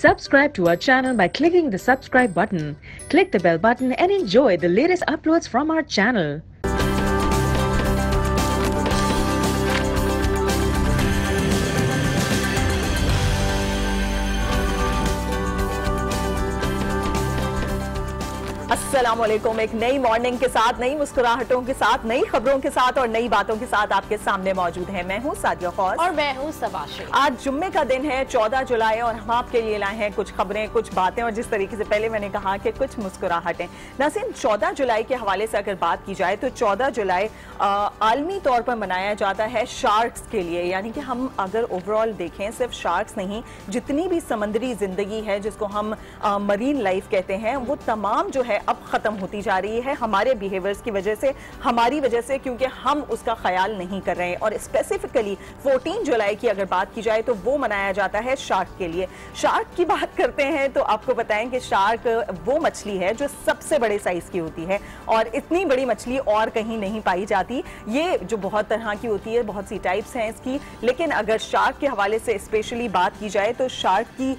Subscribe to our channel by clicking the subscribe button. Click the bell button and enjoy the latest uploads from our channel. अस्सलामुअलैकुम। एक नई morning के साथ, नई मुस्कुराहटों के साथ, नई खबरों के साथ और नई बातों के साथ आपके सामने मौजूद है। मैं हूँ सादिया खौस और मैं हूँ सबाशी। आज जुम्मे का दिन है, 14 जुलाई, और हम आपके लिए लाए हैं कुछ खबरें, कुछ बातें और जिस तरीके से पहले मैंने कहा कि कुछ मुस्कुराहटें। नाज़रीन, 14 जुलाई के हवाले से अगर बात की जाए तो 14 जुलाई आलमी तौर पर मनाया जाता है शार्क्स के लिए। यानी कि हम अगर ओवरऑल देखें, सिर्फ शार्क्स नहीं, जितनी भी समंदरी जिंदगी है जिसको हम मरीन लाइफ कहते हैं, वो तमाम जो है अब खत्म होती जा रही है हमारे बिहेवियर्स की वजह से, हमारी वजह से, क्योंकि हम उसका ख्याल नहीं कर रहे हैं। और स्पेसिफिकली 14 जुलाई की अगर बात की जाए तो वो मनाया जाता है शार्क के लिए। शार्क की बात करते हैं तो आपको बताएं कि शार्क वो मछली है जो सबसे बड़े साइज की होती है और इतनी बड़ी मछली और कहीं नहीं पाई जाती। ये जो बहुत तरह की होती है, बहुत सी टाइप्स हैं इसकी, लेकिन अगर शार्क के हवाले से स्पेशली बात की जाए तो शार्क की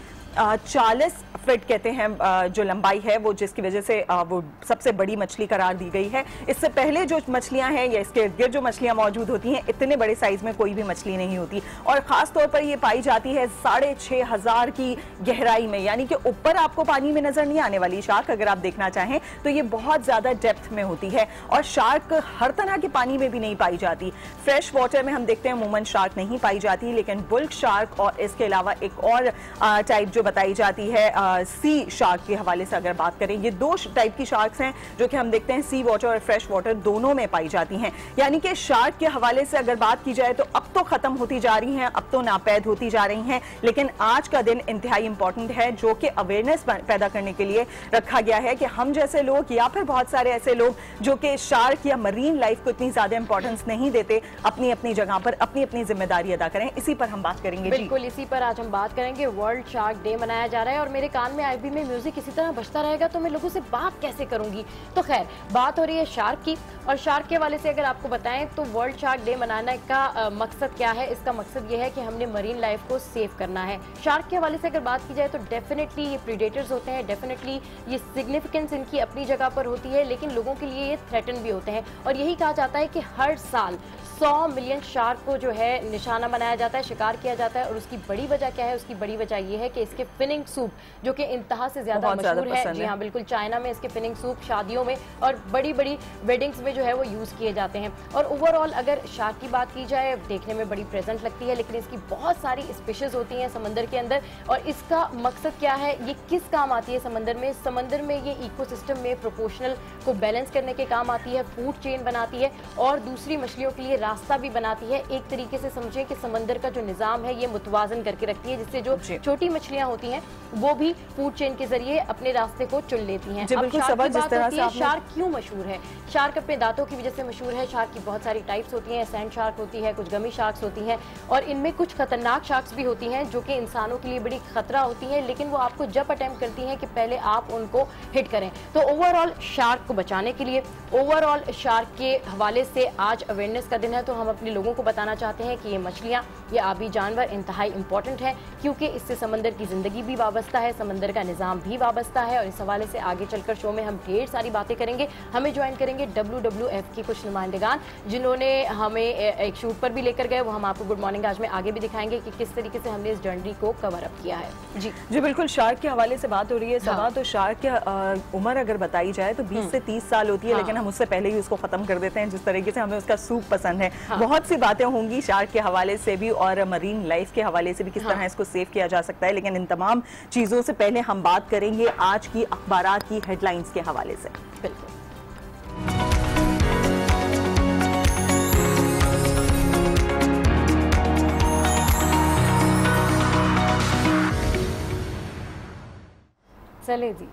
40 फीट कहते हैं जो लंबाई है, वो जिसकी वजह से वो सबसे बड़ी मछली करार दी गई है। इससे पहले जो मछलियां हैं या इसके इर्द गिर्द जो मछलियां मौजूद होती हैं, इतने बड़े साइज में कोई भी मछली नहीं होती और खास तौर पर ये पाई जाती है 6,500 की गहराई में। यानी कि ऊपर आपको पानी में नजर नहीं आने वाली शार्क, अगर आप देखना चाहें तो ये बहुत ज्यादा डेप्थ में होती है। और शार्क हर तरह के पानी में भी नहीं पाई जाती। फ्रेश वाटर में हम देखते हैं अमूमन शार्क नहीं पाई जाती, लेकिन बुल्क शार्क और इसके अलावा एक और टाइप जो बताई जाती है सी शार्क के हवाले से अगर बात करें, ये दो टाइप की शार्क्स हैं जो कि हम देखते हैं सी वाटर और फ्रेश वाटर दोनों में पाई जाती हैं। यानी कि शार्क के हवाले से अगर बात की जाए तो अब तो खत्म होती जा रही हैं, अब तो नापैद होती जा रही हैं, लेकिन आज का दिन इंतहाई इंपॉर्टेंट है जो कि अवेयरनेस पैदा करने के लिए रखा गया है कि हम जैसे लोग या फिर बहुत सारे ऐसे लोग जो कि शार्क या मरीन लाइफ को इतनी ज्यादा इंपॉर्टेंस नहीं देते, अपनी अपनी जगह पर अपनी अपनी जिम्मेदारी अदा करें। इसी पर हम बात करेंगे। बिल्कुल, इसी पर आज हम बात करेंगे। वर्ल्ड शार्क डे मनाया जा रहा है और मेरे कान में आईबी में म्यूजिक इसी तरह बजता रहेगा तो मैं लोगों से बात कैसे करूंगी। तो खैर, बात हो रही है शार्क की, और शार्क के हवाले से अगर आपको बताएं तो वर्ल्ड शार्क डे मनाने का मकसद क्या है। इसका मकसद ये है कि हमने मरीन लाइफ को सेव करना है। शार्क के हवाले से अगर बात की जाए तो डेफिनेटली ये प्रीडेटर्स होते हैं, डेफिनेटली ये सिग्निफिकेंस इनकी अपनी जगह पर होती है, लेकिन लोगों के लिए ये थ्रेटन भी होते हैं। और यही कहा जाता है कि हर साल 100 मिलियन शार्क को जो है निशाना बनाया जाता है, शिकार किया जाता है। और उसकी बड़ी वजह क्या है? उसकी बड़ी वजह यह है कि इसके फिनिंग सूप जो कि इंतहा से ज्यादा मशहूर है। जी हाँ, बिल्कुल, चाइना में इसके फिनिंग सूप शादियों में और बड़ी बड़ी वेडिंग्स में जो है वो यूज किए जाते हैं। और ओवरऑल अगर शार्क की बात की जाए, देखने में बड़ी प्रेजेंट लगती है, लेकिन इसकी बहुत सारी स्पीशीज होती हैं समंदर के अंदर। और इसका मकसद क्या है, ये किस काम आती है समंदर में? समंदर में ये इकोसिस्टम में प्रोपोर्शनल को बैलेंस करने के काम आती है, फूड चेन बनाती है और दूसरी मछलियों के लिए रास्ता भी बनाती है। एक तरीके से समझें कि समंदर का जो निजाम है ये मुतवाजन करके रखती है, जिससे जो छोटी मछलियां होती हैं वो भी फूड चेन के जरिए अपने रास्ते को चुन लेती हैं। अब शार्क क्यों मशहूर है? शार्क अपने दांतों की वजह से मशहूर है। शार्क की बहुत सारी टाइप्स होती हैं, सैंड शार्क होती है, कुछ गमी शार्क्स होती हैं और इनमें कुछ खतरनाक शार्क्स भी होती हैं जो कि इंसानों के लिए बड़ी खतरा होती हैं, लेकिन वो आपको जब अटेम्प्ट करती हैं कि पहले आप उनको हिट करें। तो ओवरऑल शार्क को बचाने के लिए, ओवरऑल शार्क के हवाले से आज अवेयरनेस का दिन है, तो हम अपने लोगों को बताना चाहते हैं कि ये मछलियां, ये आबी जानवर इंतहाई इंपॉर्टेंट है, क्योंकि इससे समंदर की जिंदगी भी वाबस्ता है, समंदर का निजाम भी वाबस्ता है। और इस हवाले से आगे चलकर शो में हम ढेर सारी बातें करेंगे। हमें ज्वाइन करेंगे WWF की कुछ नुमाइंदगान, जिन्होंने हमें एक शूट पर भी लेकर गए। वो हम आपको गुड मॉर्निंग आज में आगे भी दिखाएंगे कि किस तरीके से हमने इस जर्नी को कवर अप किया है। जी बिल्कुल, शार्क के हवाले से बात हो रही है सभा। हाँ। तो शार्क की उम्र अगर बताई जाए तो 20 से 30 साल होती है। हाँ। लेकिन हम उससे पहले ही उसको खत्म कर देते हैं, जिस तरीके से हमें उसका सूप पसंद है। हाँ। बहुत सी बातें होंगी शार्क के हवाले से भी और मरीन लाइफ के हवाले से भी, किस तरह इसको सेव किया जा सकता है। लेकिन इन तमाम चीजों से पहले हम बात करेंगे आज की अखबारात की हेडलाइंस के हवाले से। बिल्कुल। चले जी,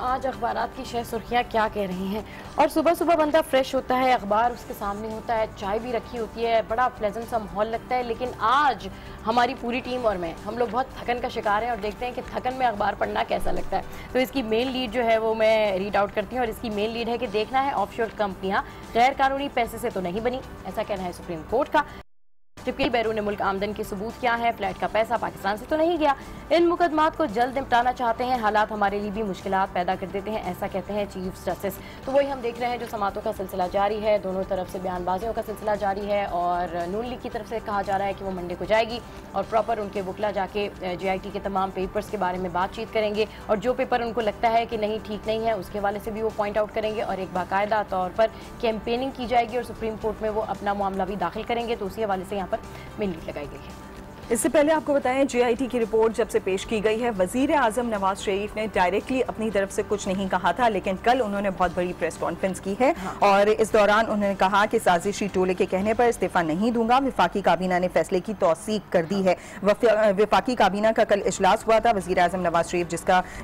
आज अखबारात की शह सुर्खियाँ क्या कह रही हैं। और सुबह सुबह बंदा फ्रेश होता है, अखबार उसके सामने होता है, चाय भी रखी होती है, बड़ा प्लेजेंट सा माहौल लगता है। लेकिन आज हमारी पूरी टीम और मैं, हम लोग बहुत थकन का शिकार हैं और देखते हैं कि थकन में अखबार पढ़ना कैसा लगता है। तो इसकी मेन लीड जो है वो मैं रीड आउट करती हूँ और इसकी मेन लीड है कि देखना है ऑफशोर कंपनियाँ गैर कानूनी पैसे से तो नहीं बनी, ऐसा कहना है सुप्रीम कोर्ट का। जबकि बैरून मुल्क आमदन के सबूत क्या है, फ्लैट का पैसा पाकिस्तान से तो नहीं गया। इन मुकदमात को जल्द निपटाना चाहते हैं, हालात हमारे लिए भी मुश्किलात पैदा कर देते हैं, ऐसा कहते हैं चीफ जस्टिस। तो वही हम देख रहे हैं, जो समातों का सिलसिला जारी है, दोनों तरफ से बयानबाजियों का सिलसिला जारी है और नून लीग की तरफ से कहा जा रहा है कि वो मंडे को जाएगी और प्रॉपर उनके वकला जाके JIT के तमाम पेपर्स के बारे में बातचीत करेंगे और जो पेपर उनको लगता है कि नहीं ठीक नहीं है उसके हवाले से भी वो पॉइंट आउट करेंगे और एक बाकायदा तौर पर कैंपेनिंग की जाएगी और सुप्रीम कोर्ट में वो अपना मामला भी दाखिल करेंगे। तो उसी हवाले से यहाँ पर मिनट लगाई गई है। इससे पहले आपको बताएं, JIT की रिपोर्ट जब से पेश की गई है, वजीर आजम नवाज शरीफ ने डायरेक्टली अपनी तरफ से कुछ नहीं कहा था, लेकिन कल उन्होंने बहुत बड़ी प्रेस कॉन्फ्रेंस की है और इस दौरान उन्होंने कहा कि साजिशी टोले के कहने पर इस्तीफा नहीं दूंगा। विफाकी काबीना ने फैसले की तौसीक कर दी है। विफाकी काबीना का कल इजलास हुआ था, वजीर आजम नवाज शरीफ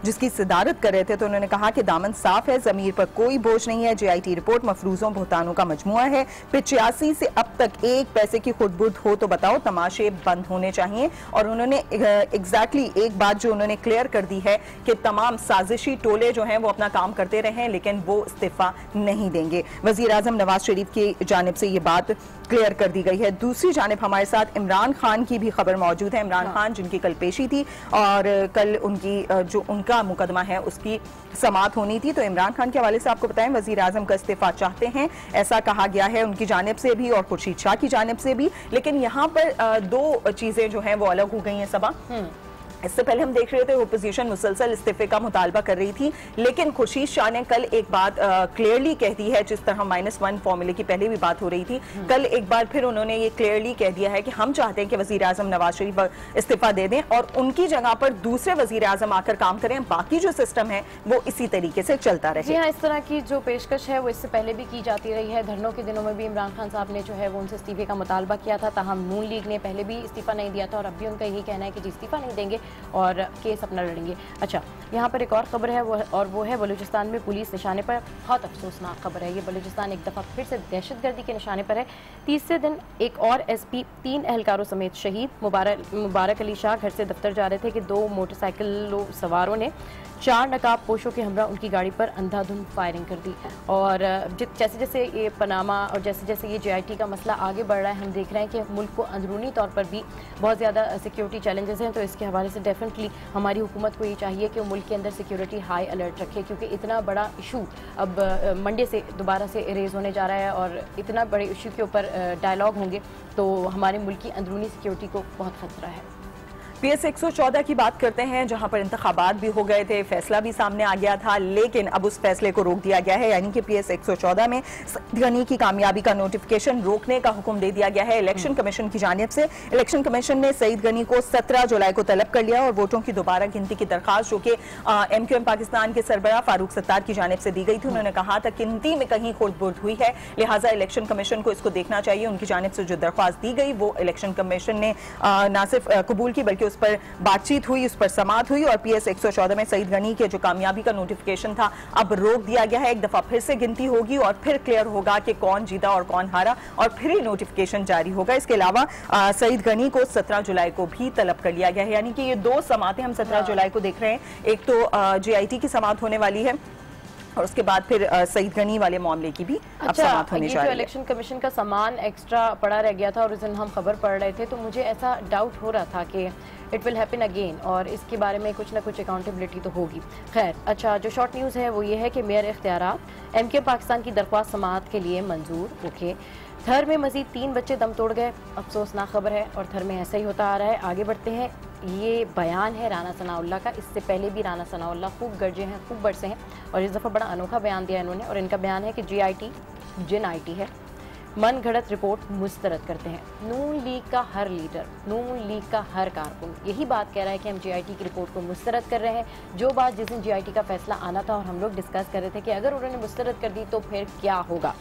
जिसकी सदारत कर रहे थे, तो उन्होंने कहा कि दामन साफ है, जमीर पर कोई बोझ नहीं है। JIT रिपोर्ट मफरूजों बोहतानों का मजमुआ है। 85 से अब तक एक पैसे की खुदबुद हो तो बताओ, तमाशे बंद होने चाहिए। और उन्होंने एग्जैक्टली एक बात जो उन्होंने क्लियर कर दी है कि तमाम साजिशी टोले जो हैं वो अपना काम करते रहे, लेकिन वो इस्तीफा नहीं देंगे। वजीर आजम नवाज शरीफ की जानिब से ये बात क्लियर कर दी गई है। दूसरी जानिब हमारे साथ इमरान खान की भी खबर मौजूद है। इमरान खान जिनकी कल पेशी थी और कल उनकी जो उनका मुकदमा है उसकी समाअत होनी थी, तो इमरान खान के हवाले से आपको बताएं, वजीर आजम का इस्तीफा चाहते हैं, ऐसा कहा गया है उनकी जानिब से भी और खुर्शीद शाह की जानिब से भी। लेकिन यहाँ पर दो चीजें जो हैं वो अलग हो गई हैं सबा। इससे पहले हम देख रहे थे ओपोजिशन मुसलसल इस्तीफे का मुतालबा कर रही थी, लेकिन खुर्शीद शाह ने कल एक बात क्लियरली कह दी है, जिस तरह -1 फॉर्मूले की पहले भी बात हो रही थी, कल एक बार फिर उन्होंने ये क्लियरली कह दिया है कि हम चाहते हैं कि वजीर आजम नवाज शरीफ इस्तीफा दे दें और उनकी जगह पर दूसरे वजीर आजम आकर काम करें, बाकी जो सिस्टम है वो इसी तरीके से चलता रहे। हाँ, इस तरह की जो पेशकश है वो इससे पहले भी की जाती रही है। धरनों के दिनों में भी इमरान खान साहब ने जो है वो उनसे इस्तीफे का मुतालबा किया था, ताहम नून लीग ने पहले भी इस्तीफा नहीं दिया था और अब भी उनका यही कहना है कि इस्तीफा नहीं देंगे और केस अपना लड़ेंगे। अच्छा, यहाँ पर एक और खबर है वो है बलूचिस्तान में पुलिस निशाने पर। बहुत अफसोसनाक खबर है ये। बलूचिस्तान एक दफ़ा फिर से दहशतगर्दी के निशाने पर है। तीसरे दिन एक और SP 3 एहलकारों समेत शहीद। मुबारक अली शाह घर से दफ्तर जा रहे थे कि 2 मोटरसाइकिल सवारों ने 4 नकाब पोशों के हमरा उनकी गाड़ी पर अंधाधुंध फायरिंग कर दी। और जैसे जैसे ये पनामा और जैसे जैसे ये JIT का मसला आगे बढ़ रहा है, हम देख रहे हैं कि मुल्क को अंदरूनी तौर पर भी बहुत ज़्यादा सिक्योरिटी चैलेंजेस हैं। तो इसके हवाले से डेफिनेटली हमारी हुकूमत को ये चाहिए कि वो मुल्क के अंदर सिक्योरिटी हाई अलर्ट रखे, क्योंकि इतना बड़ा इशू अब मंडे से दोबारा से रेज होने जा रहा है और इतना बड़े इशू के ऊपर डायलॉग होंगे तो हमारे मुल्क की अंदरूनी सिक्योरिटी को बहुत खतरा है। PS 114 की बात करते हैं, जहां पर इंतखाबात भी हो गए थे, फैसला भी सामने आ गया था, लेकिन अब उस फैसले को रोक दिया गया है। यानी कि PS 114 में सईद गनी की कामयाबी का नोटिफिकेशन रोकने का हुक्म दे दिया गया है इलेक्शन कमीशन की जानिब से। इलेक्शन कमीशन ने सईद गनी को 17 जुलाई को तलब कर लिया और वोटों की दोबारा गिनती की दरखास्त जो कि MQM पाकिस्तान के सरबराह फारूक सत्तार की जानिब से दी गई थी, उन्होंने कहा था गिनती में कहीं खुर्द-बुर्द हुई है, लिहाजा इलेक्शन कमीशन को इसको देखना चाहिए। उनकी जानिब से जो दरख्वास्त दी गई वो इलेक्शन कमीशन ने न सिर्फ कबूल की बल्कि उस पर बातचीत हुई, उस पर समाअत हुई और PS 114 में सईद गनी के जो कामयाबी का नोटिफिकेशन था अब रोक दिया गया है। एक दफा फिर से गिनती होगी और फिर क्लियर होगा कि कौन जीता और कौन हारा और फिर ही नोटिफिकेशन जारी होगा। इसके अलावा सईद गनी को 17 जुलाई को भी तलब कर लिया गया है। यानी कि ये 2 समातें हम 17 जुलाई को देख रहे हैं। एक तो JIT की समाअत होने वाली है और उसके बाद फिर सईद गनी वाले मामले की भी समाअत होने जा रही है। इलेक्शन कमीशन का सामान एक्स्ट्रा पड़ा रह गया था और उस दिन हम खबर पढ़ रहे थे तो मुझे ऐसा डाउट हो रहा था कि इट विल हैपन अगेन और इसके बारे में कुछ ना कुछ अकाउंटेबिलिटी तो होगी। खैर, अच्छा, जो शॉर्ट न्यूज़ है वो ये है कि मेयर इख्तियारात MQM पाकिस्तान की दरख्वास्त समाअत के लिए मंजूर। ओके, थर में मजीद 3 बच्चे दम तोड़ गए। अफसोसनाक खबर है और थर में ऐसा ही होता आ रहा है। आगे बढ़ते हैं। ये बयान है राना सनाउल्लाह का। इससे पहले भी राना सनाउल्लाह खूब गरजे हैं, खूब बरसे हैं और इस दफ़ा बड़ा अनोखा बयान दिया इन्होंने और इनका बयान है कि JIT जिन IT है, मन घड़त रिपोर्ट मुस्तरद करते हैं। नून लीग का हर लीडर, नून लीग का हर कारकुन यही बात कह रहा है कि हम JIT की रिपोर्ट को मुस्तरद कर रहे हैं। जो बात जिस दिन JIT का फैसला आना था और हम लोग डिस्कस कर रहे थे कि अगर उन्होंने मुस्तरद कर दी तो फिर क्या होगा।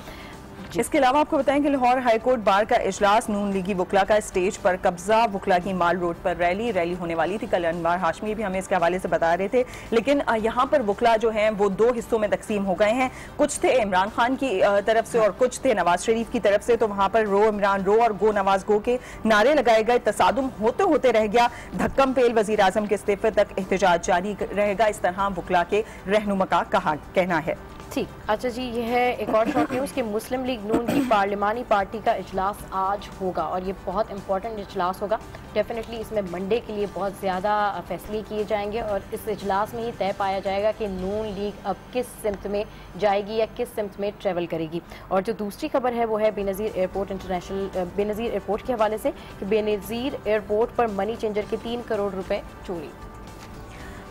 इसके अलावा आपको बताएं कि लाहौर हाईकोर्ट बार का इजलास, नून लीगी वकला का स्टेज पर कब्जा, वकला की माल रोड पर रैली होने वाली थी। कल अनवार हाशमी भी हमें इसके हवाले से बता रहे थे, लेकिन यहाँ पर वकला जो हैं वो 2 हिस्सों में तकसीम हो गए हैं। कुछ थे इमरान खान की तरफ से और कुछ थे नवाज शरीफ की तरफ से। तो वहाँ पर रो इमरान रो और गो नवाज गो के नारे लगाए गए। तसादुम होते होते रह गया। धक्कम पेल वजीर आजम के इस्तीफे तक एहतजाज जारी रहेगा, इस तरह वकला के रहनुमा का कहना है। ठीक, अच्छा जी, ये है एक और शॉर्ट न्यूज़ कि मुस्लिम लीग नून की पार्लिमानी पार्टी का इजलास आज होगा और ये बहुत इंपॉर्टेंट इजलास होगा। डेफिनेटली इसमें मंडे के लिए बहुत ज़्यादा फैसले किए जाएंगे और इस इजलास में ही तय पाया जाएगा कि नून लीग अब किस सिमत में जाएगी या किस सिमत में ट्रेवल करेगी। और जो दूसरी खबर है वो है बेनज़ीर एयरपोर्ट के हवाले से कि बेनज़ीर एयरपोर्ट पर मनी चेंजर के 3 करोड़ रुपए चोरी।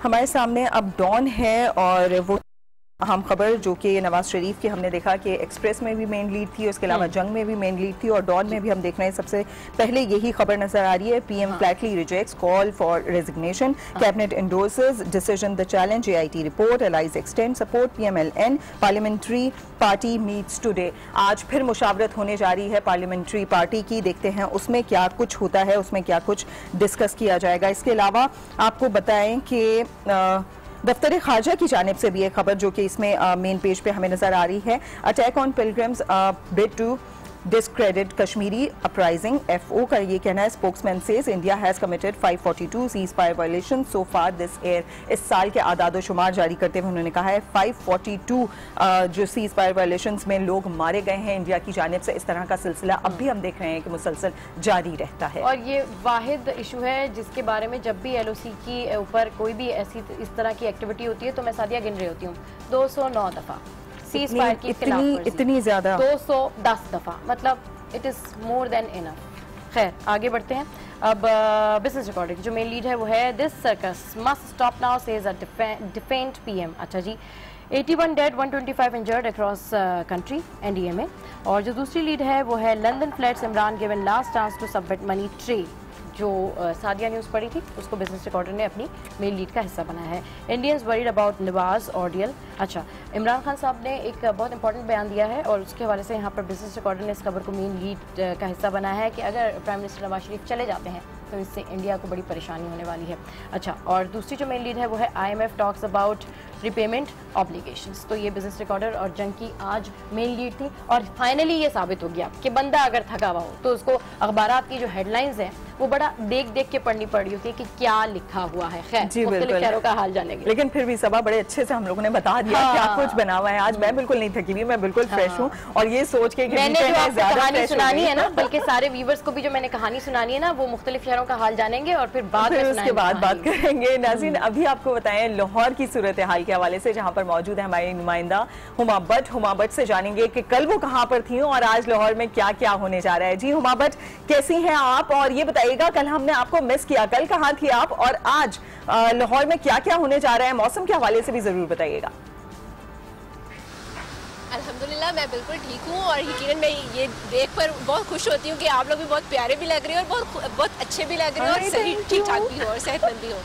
हमारे सामने अब डॉन है और वो अहम खबर जो कि नवाज शरीफ की हमने देखा कि एक्सप्रेस में भी मेन लीड थी, उसके अलावा जंग में भी मेन लीड थी और डॉन में भी हम देख रहे हैं सबसे पहले यही खबर नजर आ रही है। PM Flatley rejects call for resignation, cabinet endorses decision the challenge, AIT report, allies extend support, PMLN parliamentary party meets today. आज फिर मुशावरत होने जा रही है पार्लियामेंट्री पार्टी की, देखते हैं उसमें क्या कुछ होता है, उसमें क्या कुछ डिस्कस किया जाएगा। इसके अलावा आपको बताएं कि दफ्तर खारजा की जानिब से भी एक खबर जो कि इसमें मेन पेज पे हमें नजर आ रही है। Attack on pilgrims bid to discredit Kashmiri uprising, FO का ये कहना है। Spokesman says India has committed 542 ceasefire violation so far this year. इस साल के आदादो शुमार जारी करते हुए उन्होंने कहा है 542 जो सीज फायर वायलेशन में लोग मारे गए हैं इंडिया की जानिब से। इस तरह का सिलसिला अब भी हम देख रहे हैं कि मुसलसल जारी रहता है और ये वाहिद इशू है जिसके बारे में जब भी एलओसी की ऊपर कोई भी ऐसी इस तरह की एक्टिविटी होती है तो मैं सादिया गिन रही होती हूँ 209 दफा सीज फायर की खिलाफ, इतनी ज्यादा 210 दफा, मतलब it is more than enough. खैर आगे बढ़ते हैं। अब बिजनेस रिकॉर्डिंग जो मेन लीड है वो है this circus must stop now says a defiant PM. अच्छा जी, 81 dead 125 injured across country NDA में। और जो दूसरी लीड है वो है London flats Imran given last chance to submit money trail, जो सादिया न्यूज़ पढ़ी थी उसको बिजनेस रिकॉर्डर ने अपनी मेन लीड का हिस्सा बनाया है। Indians worried about Nawaz ordeal. अच्छा, इमरान खान साहब ने एक बहुत इंपॉर्टेंट बयान दिया है और उसके हवाले से यहाँ पर बिजनेस रिकॉर्डर ने इस खबर को मेन लीड का हिस्सा बनाया है कि अगर प्राइम मिनिस्टर नवाज शरीफ चले जाते हैं तो इससे इंडिया को बड़ी परेशानी होने वाली है। अच्छा, और दूसरी जो मेन लीड है वो है IMF talks about repayment obligations. तो ये बिजनेस रिकॉर्डर और जंग की आज मेन लीड थी और फाइनली ये साबित हो गया कि बंदा अगर थका हुआ हो तो उसको अखबारात की जो हेडलाइंस हैं वो बड़ा देख देख के पढ़नी पड़ रही होती है कि क्या लिखा हुआ है। खैर मुख्तलिफ शहरों का हाल जानेंगे, लेकिन फिर भी सबा बड़े अच्छे से हम लोगों ने बता दिया क्या कुछ बना हुआ है। आज मैं बिल्कुल नहीं थकी हुई, मैं बिल्कुल फ्रेश हूँ और ये सोच के कि मैंने जो आपको कहानी सुनानी है ना, बल्कि सारे व्यूवर्स को भी जो मैंने कहानी सुनानी है ना, वो मुख्तलिफ शहरों का हाल जानेंगे और फिर उसके बाद बात करेंगे। नाज़रीन, अभी आपको बताएं लाहौर की सूरत हाल के हवाले से जहाँ पर मौजूद है हमारी नुमाइंदा हुमा भट्ट। हुमा भट्ट से जानेंगे कि कल वो कहाँ पर थी और आज लाहौर में क्या क्या होने जा रहा है। जी हुमा भट्ट, कैसी हैं आप और ये बताइएगा कल हमने आपको मिस किया, कल कहाँ थी आप और आज लाहौर में क्या क्या होने जा रहा है, मौसम के हवाले से भी जरूर बताइएगा। अल्हम्दुलिल्लाह मैं बिल्कुल ठीक हूँ और यकीनन मैं ये देख कर बहुत खुश होती हूँ कि आप लोग भी बहुत प्यारे भी लग रहे हो और बहुत अच्छे भी लग रहे हो और सही ठीक ठाक भी हो और सेहतमंद भी हो।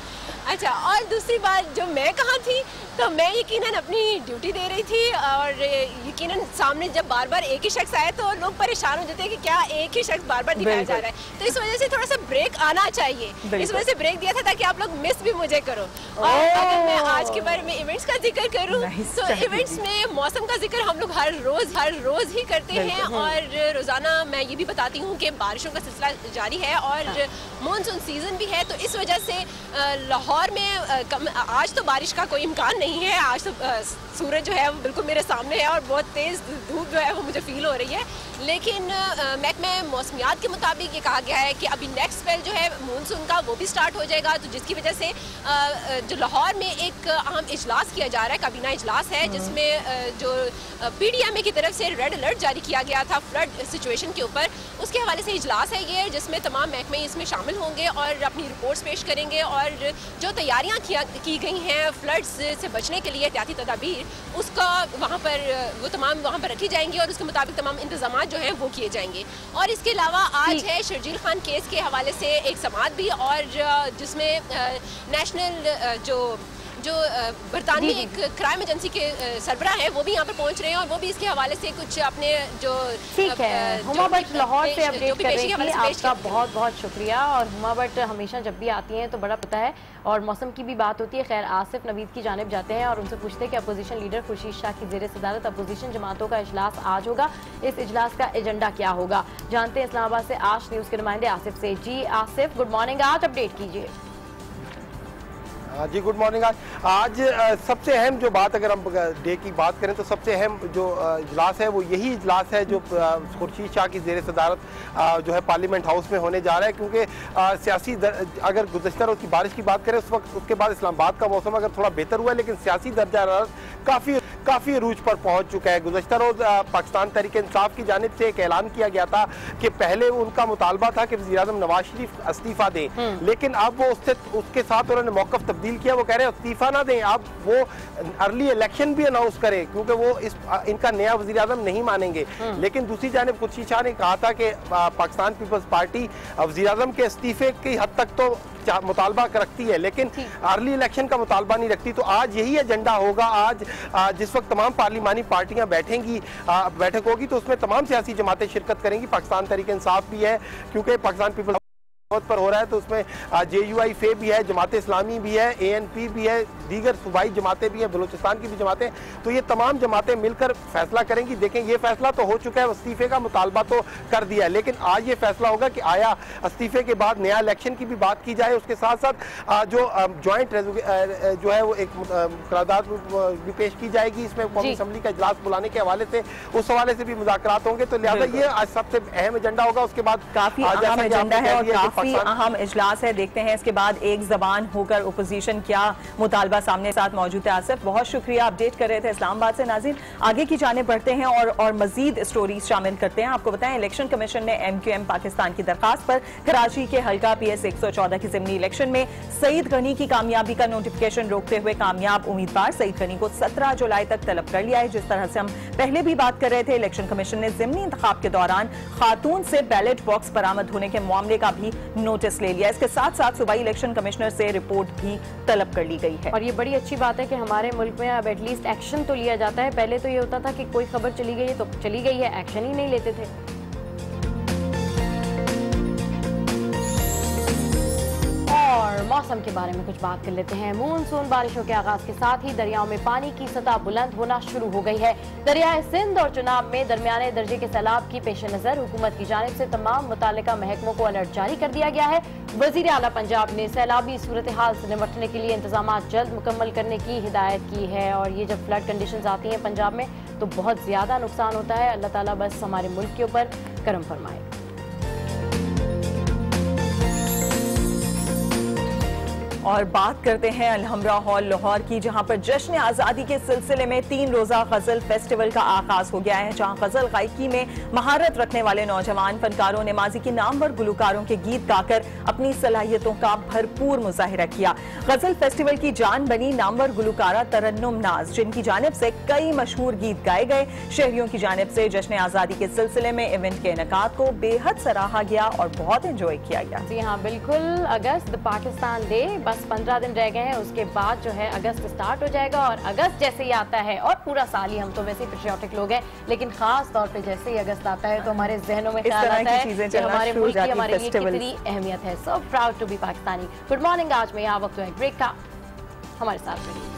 अच्छा, और दूसरी बात जो मैं कहाँ थी तो मैं यकीनन अपनी ड्यूटी दे रही थी और यकीनन सामने जब बार बार एक ही शख्स आए तो लोग परेशान हो जाते हैं कि क्या एक ही शख्स बार बार दिखाया जा रहा है, तो इस वजह से थोड़ा सा ब्रेक आना चाहिए। इस वजह से ब्रेक दिया था ताकि आप लोग मिस भी मुझे करो। और अगर मैं आज के बारे में इवेंट्स का जिक्र करूँ तो इवेंट्स में मौसम का जिक्र हम लोग हर रोज ही करते हैं और रोजाना मैं ये भी बताती हूँ कि बारिशों का सिलसिला जारी है और मानसून सीजन भी है, तो इस वजह से लाहौर में आज तो बारिश का कोई इम्कान नहीं है। आज तो सूरज जो है वो बिल्कुल मेरे सामने है और बहुत तेज़ धूप जो है वो मुझे फील हो रही है, लेकिन महकमे मौसमियात के मुताबिक ये कहा गया है कि अभी नेक्स्ट स्पेल जो है मानसून का वो भी स्टार्ट हो जाएगा, तो जिसकी वजह से जो लाहौर में एक अहम इजलास किया जा रहा है, काबीना इजलास है जिसमें जो PDMA की तरफ से रेड अलर्ट जारी किया गया था फ्लड सिचुएशन के ऊपर, उसके हवाले से इजलास है ये, जिसमें तमाम महकमे इसमें शामिल होंगे और अपनी रिपोर्ट्स पेश करेंगे और जो तैयारियाँ की गई हैं फ्लड्स से बचने के लिए एहतियाती तदाबीर उसका वहाँ पर वो तमाम वहाँ पर रखी जाएंगी और उसके मुताबिक तमाम इंतजाम जो हैं वो किए जाएंगे। और इसके अलावा आज है शर्जील खान केस के हवाले से एक समाअत भी और जिसमें नेशनल जो बरतानवी एक क्राइम एजेंसी के सरबराह है वो भी यहाँ पर पहुँच रहे हैं और वो भी इसके हवाले से कुछ अपने जो ठीक है। हुमा भट्ट लाहौर से अपडेट कर रही थी, आपका बहुत बहुत शुक्रिया। और हुमा भट्ट हमेशा जब भी आती हैं तो बड़ा पता है और मौसम की भी बात होती है। खैर आसिफ नवीद की जानिब जाते हैं और उनसे पूछते हैं कि अपोजिशन लीडर खुर्शीद शाह की ज़ेर सदारत अपोजिशन जमातों का इजलास आज होगा, इस इजलास का एजेंडा क्या होगा, जानते हैं इस्लामाबाद से आज न्यूज़ के नुमाइंदे आसिफ से। जी आसिफ, गुड मॉर्निंग, आज अपडेट कीजिए। जी गुड मॉर्निंग। आज सबसे अहम जो बात, अगर हम डे की बात करें तो सबसे अहम जो इजलास है वो यही इजलास है जो खुर्शीद शाह की ज़ेर सदारत जो है पार्लियामेंट हाउस में होने जा रहा है, क्योंकि सियासी अगर गुज़श्ता रोज़ की बारिश की बात करें उस वक्त उसके बाद इस्लामाबाद का मौसम अगर थोड़ा बेहतर हुआ है, लेकिन सियासी दर्जा हरारत काफ़ी अरूज पर पहुंच चुका है। गुज़श्ता रोज़ पाकिस्तान तहरीक इंसाफ की जानिब से एक ऐलान किया गया था कि पहले उनका मुतालबा था कि वज़ीर-ए-आज़म नवाज शरीफ इस्तीफ़ा दें, लेकिन अब वो उसके साथ उन्होंने मौक़िफ़ तब्दील किया। वो कह रहे हैं इस्तीफ़ा ना दें, अब वो अर्ली इलेक्शन भी अनाउंस करें, क्योंकि वो इनका नया वज़ीर-ए-आज़म नहीं मानेंगे। लेकिन दूसरी जानिब खुर्शीद शाह ने कहा था कि पाकिस्तान पीपल्स पार्टी वज़ीर-ए-आज़म के इस्तीफ़े की हद तक तो मुतालबा रखती है, लेकिन अर्ली इलेक्शन का मुतालबा नहीं रखती। तो आज यही एजेंडा होगा। आज जिस वक्त तमाम पार्लिमानी पार्टियां बैठेंगी, बैठक होगी, तो उसमें तमाम सियासी जमातें शिरकत करेंगी। पाकिस्तान तहरीक इंसाफ भी है, क्योंकि पाकिस्तान पीपल्स पर हो रहा है, तो उसमें JUI फे भी है, जमात इस्लामी भी है, ANP भी है, दीगर सूबाई जमातें भी हैं, बलूचिस्तान की भी जमातें। तो ये तमाम जमातें मिलकर फैसला करेंगी। देखें, ये फैसला तो हो चुका है, इस्तीफे का मुतालबा तो कर दिया है, लेकिन आज ये फैसला होगा कि आया इस्तीफे के बाद नया इलेक्शन की भी बात की जाए। उसके साथ साथ जो ज्वाइंट जो है वो एक करारदाद भी पेश की जाएगी। इसमें कौमी असम्बली का इजलास बुलाने के हवाले से, उस हवाले से भी मुज़ाकरात होंगे। तो लिहाजा ये आज सबसे अहम एजेंडा होगा। उसके बाद काफी अहम एजेंडा है और काफी अहम इजलास है। देखते हैं इसके बाद एक जबान होकर ओपोजिशन क्या मुतालबा सामने साथ मौजूद है। आसिफ, बहुत शुक्रिया, अपडेट कर रहे थे इस्लामाबाद से। नाज़रीन, आगे की जाने बढ़ते हैं और मजीद स्टोरीज शामिल करते हैं। आपको बताएं, इलेक्शन कमीशन ने MQM पाकिस्तान की दरखास्त पर कराची के हल्का PS 114 की ज़िमनी इलेक्शन में सईद गनी की कामयाबी का नोटिफिकेशन रोकते हुए कामयाब उम्मीदवार सईद गनी को 17 जुलाई तक तलब कर लिया है। जिस तरह से हम पहले भी बात कर रहे थे, इलेक्शन कमीशन ने ज़िमनी इंतखाब के दौरान खातून से बैलेट बॉक्स बरामद होने के मामले का भी नोटिस ले लिया। इसके साथ साथ सूबाई इलेक्शन कमिश्नर से रिपोर्ट भी तलब कर ली गई है। और ये बड़ी अच्छी बात है कि हमारे मुल्क में अब एटलीस्ट एक्शन तो लिया जाता है। पहले तो ये होता था कि कोई खबर चली गई है तो चली गई है, एक्शन ही नहीं लेते थे। और मौसम के बारे में कुछ बात कर लेते हैं। मानसून बारिशों के आगाज के साथ ही दरियाओं में पानी की सतह बुलंद होना शुरू हो गई है। दरियाए सिंध और चुनाब में दरमियाने दर्जे के सैलाब की पेश नजर हुकूमत की जानिब से तमाम मुतालिका महकमों को अलर्ट जारी कर दिया गया है। वजीर आला पंजाब ने सैलाबी सूरत हाल से निपटने के लिए इंतजाम जल्द मुकम्मल करने की हिदायत की है। और ये जब फ्लड कंडीशंस आती हैं पंजाब में तो बहुत ज्यादा नुकसान होता है। अल्लाह ताला बस हमारे मुल्क के ऊपर करम फरमाए। और बात करते हैं अलहमरा हॉल लाहौर की, जहां पर जश्न आज़ादी के सिलसिले में 3 रोज़ा गज़ल फेस्टिवल का आगाज हो गया है। जहां गज़ल गायकी में महारत रखने वाले नौजवान फनकारों ने माजी के नामवर गुलकारों के गीत गाकर अपनी सलाहियतों का भरपूर मुजाहिरा किया। गज़ल फेस्टिवल की जान बनी नामवर गुलकारा तरन्नुम नाज, जिनकी जानिब से कई मशहूर गीत गाए गए। शहरियों की जानिब से जश्न आज़ादी के सिलसिले में इवेंट के इनेकाद को बेहद सराहा गया और बहुत एंजॉय किया गया। जी हाँ, बिल्कुल। अगस्त पाकिस्तान डे बस 15 दिन रह गए हैं, उसके बाद जो है अगस्त स्टार्ट हो जाएगा। और अगस्त जैसे ही आता है, और पूरा साल ही हम तो वैसे ही पेट्रियोटिक लोग हैं, लेकिन खास तौर पे जैसे ही अगस्त आता है तो हमारे जहनों में ख्याल आता है कि हमारे मुल्क की हमारे लिए कितनी अहमियत है। So proud to be Pakistani. Good morning. आज में यहाँ वक्त है ब्रेक का, हमारे साथ रहिए।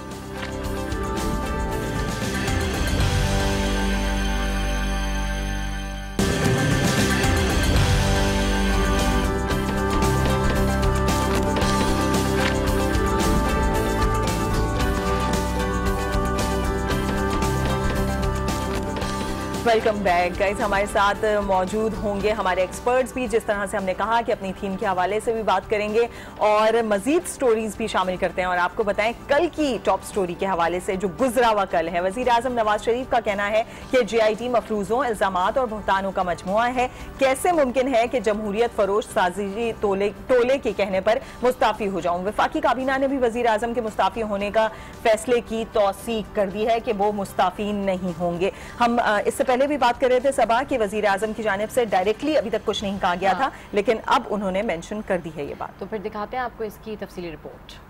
Welcome back guys. हमारे साथ मौजूद होंगे हमारे एक्सपर्ट्स भी, जिस तरह से हमने कहा कि अपनी थीम के हवाले से भी बात करेंगे और मजीद स्टोरीज भी शामिल करते हैं। और आपको बताएं, कल की टॉप स्टोरी के हवाले से जो गुजरा हुआ कल है, वजीर आजम नवाज शरीफ का कहना है कि JIT मफरूजों, इल्जामात और बुहतानों का मजमुआ है। कैसे मुमकिन है कि जमहूरियत फरोश साजिशी टोले के कहने पर मुस्ताफी हो जाऊं। वफाकी काबीना ने भी वजीर आजम के मुस्ताफी होने का फैसले की तौसीक कर दी है कि वो मुस्ताफी नहीं होंगे। हम इससे पहले भी बात कर रहे थे सबा कि वजीर आजम की जानिब से डायरेक्टली अभी तक कुछ नहीं कहा गया था, लेकिन अब उन्होंने मेंशन कर दी है ये बात। तो फिर दिखाते हैं आपको इसकी तफसीली रिपोर्ट।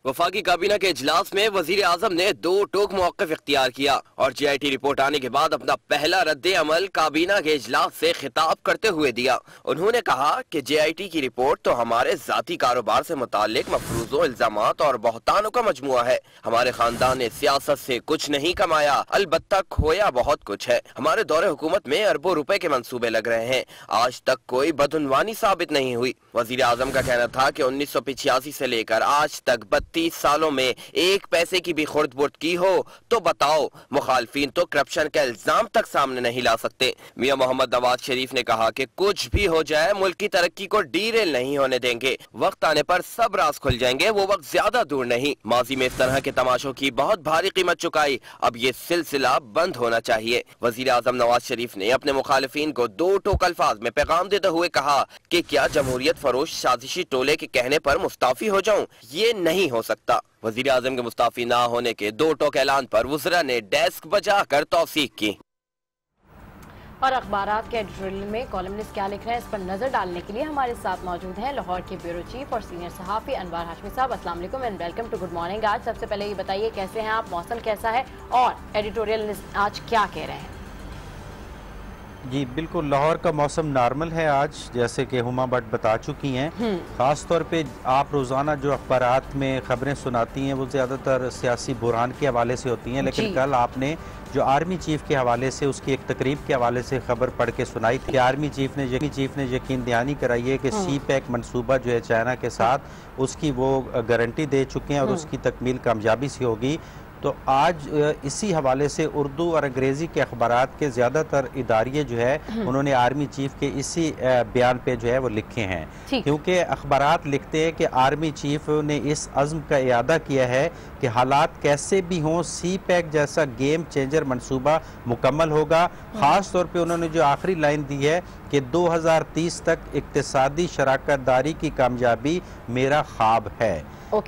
वफाकी काबीना के इजलास में वजीर आजम ने 2 टोक मौक़िफ़ इख्तियार किया और JIT रिपोर्ट आने के बाद अपना पहला रद्द अमल काबीना के इजलास से खिताब करते हुए दिया। उन्होंने कहा कि JIT की रिपोर्ट तो हमारे जाती कारोबार से मुताल्लिक मफरूजों, इल्जामात और बहुतानों का मजमुआ है। हमारे खानदान ने सियासत से कुछ नहीं कमाया, अलबत्ता खोया बहुत कुछ है। हमारे दौरे हुकूमत में अरबों रुपए के मंसूबे लग रहे हैं, आज तक कोई बदउनवानी साबित नहीं हुई। वजीर आजम का कहना था कि 1985 से लेकर आज तक 32 सालों में एक पैसे की भी खुर्द बुर्द की हो तो बताओ। मुखालफिन तो करप्शन का इल्जाम तक सामने नहीं ला सकते। मियां मोहम्मद नवाज शरीफ ने कहा कि कुछ भी हो जाए मुल्क की तरक्की को डीरेल नहीं होने देंगे। वक्त आने पर सब राज खुल जाएंगे, वो वक्त ज्यादा दूर नहीं। माजी में इस तरह के तमाशों की बहुत भारी कीमत चुकाई, अब ये सिलसिला बंद होना चाहिए। वजीर आजम नवाज शरीफ ने अपने मुखालिफिन को दो टोक अल्फाज में पैगाम देते हुए कहा कि क्या जमहूरियत फरोश साजिशी टोले के कहने पर मुस्ताफी हो जाऊं? ये नहीं हो सकता। वजीर आजम के मुस्ताफी ना होने के दो टोक ऐलान पर वज़रा ने डेस्क बजाकर तौसीक की। और अखबारात के एडिटोरियल में कॉलमनिस्ट क्या लिख रहे हैं इस पर नजर डालने के लिए हमारे साथ मौजूद हैं लाहौर के ब्यूरो चीफ और सीनियर सहाफ़ी अनवर हाशमी साहब। अस्सलाम वालेकुम and welcome to good morning. आज सबसे पहले ये बताइए कैसे हैं आप, मौसम कैसा है और एडिटोरियल आज क्या कह रहे हैं? जी बिल्कुल, लाहौर का मौसम नॉर्मल है आज, जैसे कि हुमा भट्ट बता चुकी हैं। ख़ास तौर पे आप रोज़ाना जो अखबारात में ख़बरें सुनाती हैं वो ज़्यादातर सियासी बुरहान के हवाले से होती हैं, लेकिन कल आपने जो आर्मी चीफ के हवाले से उसकी एक तकरीब के हवाले से खबर पढ़ के सुनाई थी। आर्मी चीफ ने यकीन दहानी कराई है कि सी पैक मनसूबा जो है चाइना के साथ उसकी वो गारंटी दे चुके हैं और उसकी तकमील कामयाबी से होगी। तो आज इसी हवाले से उर्दू और अंग्रेज़ी के अखबारात के ज़्यादातर इदारिये जो है उन्होंने आर्मी चीफ के इसी बयान पे जो है वो लिखे हैं, क्योंकि अखबारात लिखते हैं कि आर्मी चीफ ने इस अज़्म का इरादा किया है कि हालात कैसे भी हों सी पैक जैसा गेम चेंजर मनसूबा मुकम्मल होगा। ख़ास तौर पे उन्होंने जो आखिरी लाइन दी है कि 2030 तक इक्तिसादी शराकत दारी की कामयाबी मेरा ख्वाब है।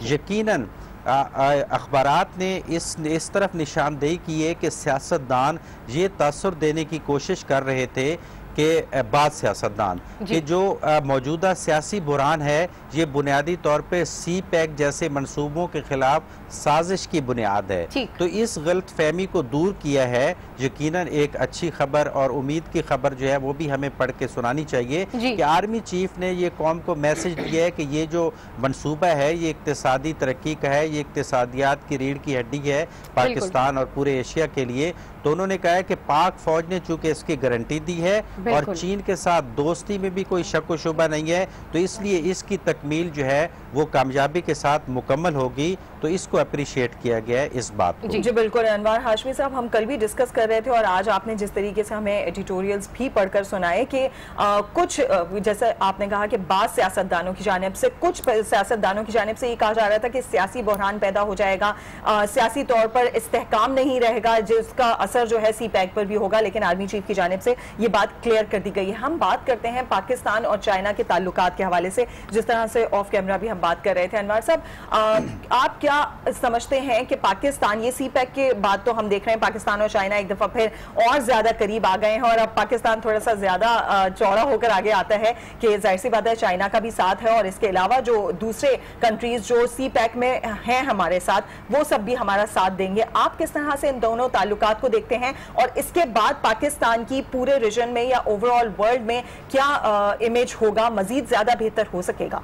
यकीनन अखबारात ने इस तरफ निशानदेही की है कि सियासतदान ये तासुर देने की कोशिश कर रहे थे कि बाद सियासतदान कि जो मौजूदा सियासी बुरान है ये बुनियादी तौर पे सी पैक जैसे मंसूबों के खिलाफ साजिश की बुनियाद है। तो इस गलत फहमी को दूर किया है। यकीनन एक अच्छी खबर और उम्मीद की खबर जो है वो भी हमें पढ़ के सुनानी चाहिए कि आर्मी चीफ ने ये कौम को मैसेज दिया है कि ये जो मंसूबा है ये इक्तिसादी तरक्की का है, ये इक्तिसादियात की रीढ़ की हड्डी है पाकिस्तान और पूरे एशिया के लिए। तो उन्होंने कहा है कि पाक फौज ने चूंकि इसकी गारंटी दी है और चीन के साथ दोस्ती में भी कोई शक व शुबा नहीं है, तो इसलिए इसकी तकमील जो है वो कामयाबी के साथ मुकम्मल होगी। तो इसको अप्रिशिएट किया गया है इस बात को। जी बिल्कुल अनवर हाशमी साहब, हम कल भी डिस्कस कर रहे थे और आज आपने जिस तरीके से हमें एडिटोरियल्स भी पढ़कर सुनाए कि कुछ जैसे आपने कहा कि बाद सियासतदानों की जानिब से कुछ सियासतदानों की जानिब से ये कहा जा रहा था कि सियासी बहरान पैदा हो जाएगा, सियासी तौर पर इस्तेहकाम नहीं रहेगा जिसका असर जो है सी पैक पर भी होगा, लेकिन आर्मी चीफ की जानिब से ये बात क्लियर कर दी गई है। हम बात करते हैं पाकिस्तान और चाइना के ताल्लुकात के हवाले से, जिस तरह से ऑफ कैमरा भी हम बात कर रहे थे। अनवर साहब, आप क्या समझते हैं कि पाकिस्तान, ये सी पैक के बाद तो हम देख रहे हैं पाकिस्तान और चाइना एक दफा फिर और ज्यादा करीब आ गए हैं और अब पाकिस्तान थोड़ा सा ज्यादा चौड़ा होकर आगे आता है कि जाहिर सी बात है चाइना का भी साथ है और इसके अलावा जो दूसरे कंट्रीज जो सी पैक में हैं हमारे साथ वो सब भी हमारा साथ देंगे। आप किस तरह से इन दोनों ताल्लुकात को देखते हैं और इसके बाद पाकिस्तान की पूरे रीजन में या ओवरऑल वर्ल्ड में क्या इमेज होगा, मजीद ज्यादा बेहतर हो सकेगा?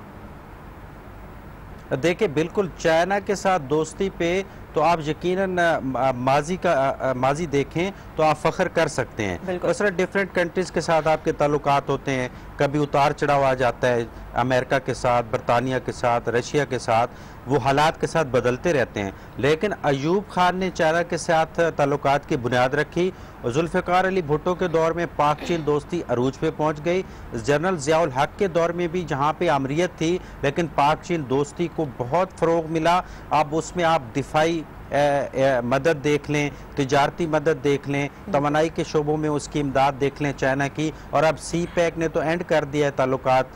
देखिए बिल्कुल, चाइना के साथ दोस्ती पे तो आप यकीनन माजी देखें तो आप फ़ख्र कर सकते हैं। उस तरह डिफरेंट कंट्रीज़ के साथ आपके ताल्लुकात होते हैं, कभी उतार चढ़ाव आ जाता है, अमेरिका के साथ, बरतानिया के साथ, रशिया के साथ, वो हालात के साथ बदलते रहते हैं। लेकिन अयूब खान ने चाइना के साथ ताल्लुकात की बुनियाद रखी और जुल्फ़िकार अली भुट्टो के दौर में पाक चीन दोस्ती अरूज पे पहुंच गई। जनरल ज़ियाउल हक के दौर में भी जहां पे आमरीत थी लेकिन पाक चीन दोस्ती को बहुत फ़रोग मिला। अब उसमें आप दिफाई मदद देख लें, तिजारती मदद देख लें, तवानाई के शोबों में उसकी इमदाद देख लें चाइना की, और अब सी पैक ने तो एंड कर दिया है ताल्लुकात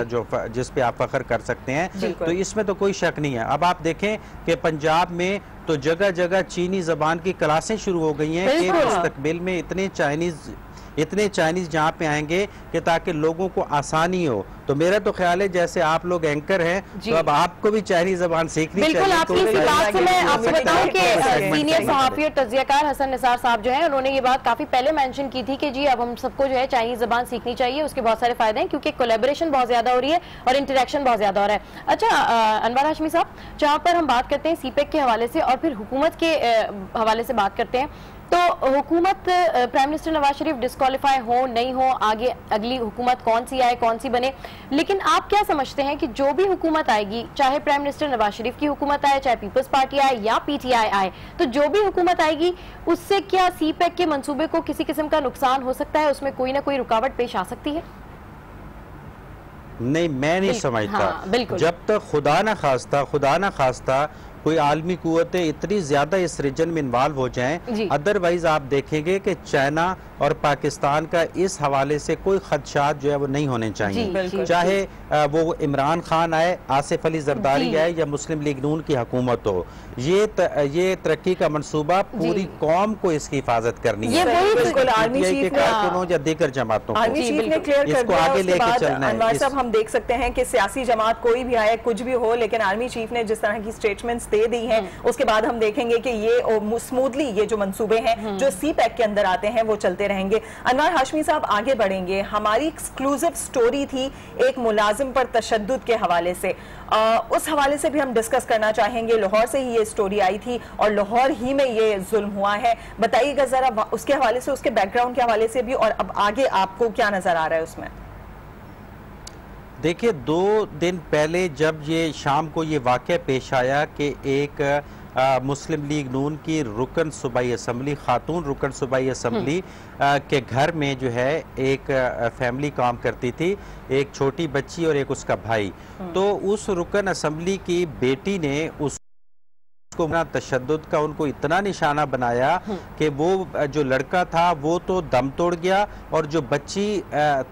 जो जिस पे आप फख्र कर सकते हैं। तो इसमें तो कोई शक नहीं है। अब आप देखें कि पंजाब में तो जगह जगह चीनी जबान की क्लासें शुरू हो गई हैं कि मुस्तकबिल में इतने चाइनीज जहाँ पे आएंगे कि ताकि लोगों को आसानी हो। तो मेरा तो ख्याल है जैसे आप लोग एंकर हैं तो अब आपको भी चाइनीज जबान सीखनी चाहिए। बिल्कुल, आपकी इसी बात से मैं आपको बताऊं कि सीनियर सहाफ़ी और तज़कियाकार हसन निसार साहब जो हैं उन्होंने ये बात काफी पहले मेंशन की थी कि जी अब हम सबको जो है चाइनीज जबान सीखनी चाहिए। उसके बहुत सारे फायदे हैं क्योंकि कोलैबोरेशन बहुत ज्यादा हो रही है और इंटरेक्शन बहुत ज्यादा हो रहा है। अच्छा अनवर हाशमी साहब, जहाँ पर हम बात करते हैं सीपेक के हवाले से और फिर हुकूमत के हवाले से बात करते हैं, तो हुकूमत prime minister Nawaz Sharif disqualify हो नहीं हो, आगे अगली हुकूमत कौन सी आए कौन सी बने, लेकिन आप क्या समझते हैं कि जो भी हुकूमत आएगी, चाहे प्राइम मिनिस्टर नवाज शरीफ की हुकूमत आए, चाहे पीपल्स पार्टी आए या पीटीआई आए, तो जो भी हुकूमत आएगी उससे क्या सीपैक के मंसूबे को किसी किस्म का नुकसान हो सकता है, उसमें कोई ना कोई रुकावट पेश आ सकती है? नहीं, मैं नहीं समझता। हाँ, जब तक खुदा ना खास्ता कोई आलमी कुव्वतें इतनी ज्यादा इस रीजन में इन्वॉल्व हो जाएं, अदरवाइज आप देखेंगे कि चाइना और पाकिस्तान का इस हवाले से कोई खदशात जो है वो नहीं होने चाहिए, चाहे वो इमरान खान आए, आसिफ अली जरदारी आए या मुस्लिम लीग नून की हुकूमत हो। ये तरक्की का मनसूबा पूरी कौम को इसकी हिफाजत करनी है, कारकुनों या दीगर जमातों को इसको आगे लेके चलना है। साहब, हम देख सकते हैं कि सियासी जमात कोई भी आए, कुछ भी हो, लेकिन आर्मी चीफ ने जिस तरह की स्टेटमेंट्स दे दी हैं, उसके बाद हम देखेंगे कि ये स्मूथली ये जो मंसूबे हैं जो सीपैक के अंदर आते हैं वो चलते रहेंगे। अनवर हाशमी साहब, आगे बढ़ेंगे। हमारी एक्सक्लूसिव स्टोरी थी एक मुलाजिम पर तशद्दुद के हवाले से, उस हवाले से भी हम डिस्कस करना चाहेंगे। लाहौर से ही ये स्टोरी आई थी और लाहौर ही में ये जुल्म हुआ है, बताइएगा जरा उसके हवाले से, उसके बैकग्राउंड के हवाले से भी, और अब आगे आपको क्या नजर आ रहा है उसमें? देखिए, 2 दिन पहले जब ये शाम को ये वाक़या पेश आया कि एक मुस्लिम लीग नून की रुकन सूबाई असम्बली, खातून रुकन सूबाई असम्बली के घर में जो है एक फैमिली काम करती थी, एक छोटी बच्ची और एक उसका भाई। तो उस रुकन असम्बली की बेटी ने उसको तशद्दुद का उनको इतना निशाना बनाया कि वो जो लड़का था वो तो दम तोड़ गया और जो बच्ची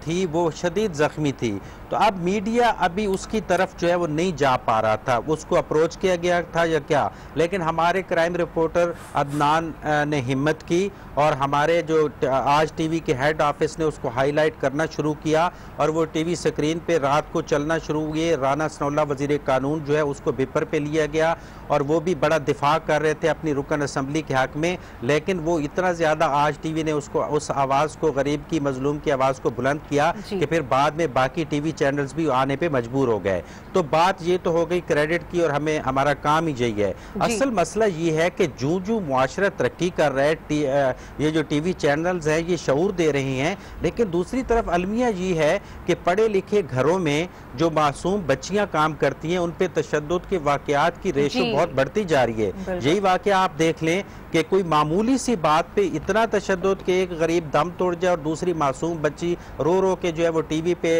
थी वो शदीद जख्मी थी। तो अब मीडिया अभी उसकी तरफ जो है वो नहीं जा पा रहा था, उसको अप्रोच किया गया था या क्या, लेकिन हमारे क्राइम रिपोर्टर अदनान ने हिम्मत की और हमारे जो आज टीवी के हेड ऑफिस ने उसको हाईलाइट करना शुरू किया और वो टीवी स्क्रीन पे रात को चलना शुरू हुए। राना सनाउल्लाह वजीर कानून जो है उसको बिपर पे लिया गया और वो भी बड़ा दिफा कर रहे थे अपनी रुकन असम्बली के हक में, लेकिन वो इतना ज़्यादा आज टीवी ने उसको उस आवाज़ को, गरीब की मजलूम की आवाज़ को बुलंद किया कि फिर बाद में बाकी टीवी चैनल्स भी आने पे मजबूर हो गए। तो बात ये तो हो गई क्रेडिट की और हमें हमारा काम ही यही है। असल मसला ये है कि जूं मुआशरा तरक्की कर रहा है, ये जो टीवी चैनल्स हैं ये शऊर दे रहे हैं, लेकिन दूसरी तरफ अलमिया ये है कि पढ़े लिखे घरों में जो मासूम बच्चियां काम करती हैं उन पे तशद्दुद के वाकयात की रेशो बहुत बढ़ती जा रही है। यही वाकया आप देख लें कि कोई मामूली सी बात पे इतना तशद्दुद के एक गरीब दम तोड़ जाए और दूसरी मासूम बच्ची रो रो के जो है वो टीवी पे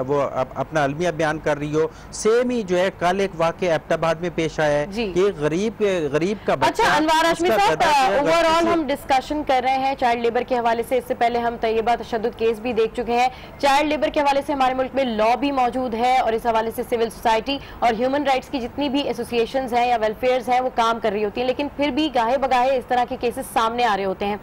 वो अपना अलमिया बयान कर रही हो। सेम ही जो है कल एक वाकया एबटाबाद में पेश आया है कि गरीब का बच्चा। अच्छा अनवर हाशमी साहब, ओवरऑल हम डिस्कशन कर रहे हैं चाइल्ड लेबर के हवाले से, इससे पहले हम तैयबा तशद्दुद केस भी देख चुके हैं। चाइल्ड लेबर के हवाले से हमारे मुल्क में लॉ भी मौजूद है और इस हवाले से सिविल सोसाइटी और ह्यूमन राइट्स की जितनी भी एसोसिएशंस हैं या वेलफेयर्स हैं वो काम कर रही होती हैं, लेकिन फिर भी गाहे बगाहे इस तरह के केसेस सामने आ रहे होते हैं।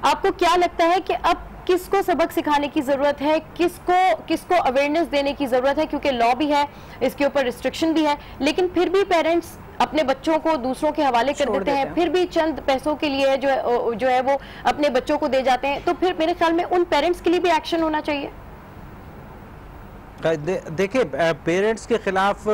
आपको क्या लगता है कि अब किसको सबक सिखाने की जरूरत है, किसको अवेयरनेस देने की जरूरत है? क्योंकि लॉ भी है, इसके ऊपर रिस्ट्रिक्शन भी है, लेकिन फिर भी पेरेंट्स अपने बच्चों को दूसरों के हवाले कर देते हैं, फिर भी चंद पैसों के लिए जो है वो अपने बच्चों को दे जाते हैं। तो फिर मेरे ख्याल में उन पेरेंट्स के लिए भी एक्शन होना चाहिए। देखिए, पेरेंट्स के खिलाफ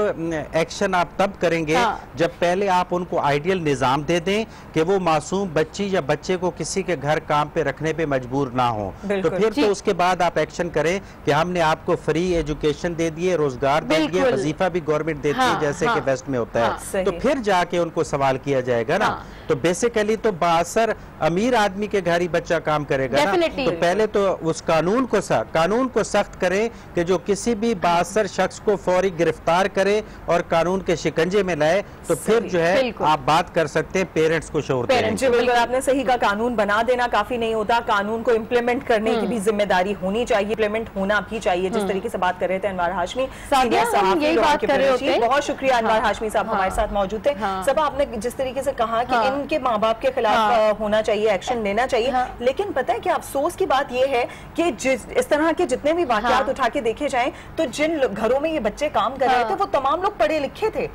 एक्शन आप तब करेंगे जब पहले आप उनको आइडियल निज़ाम दे दें कि वो मासूम बच्ची या बच्चे को किसी के घर काम पे रखने पे मजबूर ना हो। तो फिर तो उसके बाद आप एक्शन करें कि हमने आपको फ्री एजुकेशन दे दिए, रोजगार दे दिए, वजीफा भी गवर्नमेंट देती है जैसे कि वेस्ट में होता है, तो फिर जाके उनको सवाल किया जाएगा ना। तो बेसिकली तो बासर अमीर आदमी के घर ही बच्चा काम करेगा ना। तो पहले तो उस कानून को सख्त करें कि जो किसी भी बासर शख्स को फौरी गिरफ्तार करे और कानून के शिकंजे में लाए, तो फिर जो है आप बात कर सकते हैं पेरेंट्स को शऊर देने। बिल्कुल आपने सही कहा, कानून बना देना काफी नहीं होता, कानून को इम्प्लीमेंट करने की भी जिम्मेदारी होनी चाहिए, इम्प्लीमेंट होना भी चाहिए। जिस तरीके से बात कर रहे थे अनवर हाशमी, बहुत शुक्रिया अनवर हाशमी साहब हमारे साथ मौजूद थे। सब आपने जिस तरीके से कहा कि इनके माँ बाप के खिलाफ होना चाहिए, एक्शन लेना चाहिए, लेकिन पता है कि अफसोस की बात यह है कि इस तरह के जितने भी वाकयात उठा के देखे जाएं तो जिन घरों में ये बच्चे काम कर रहे थे वो तमाम लोग पढ़े लिखे थे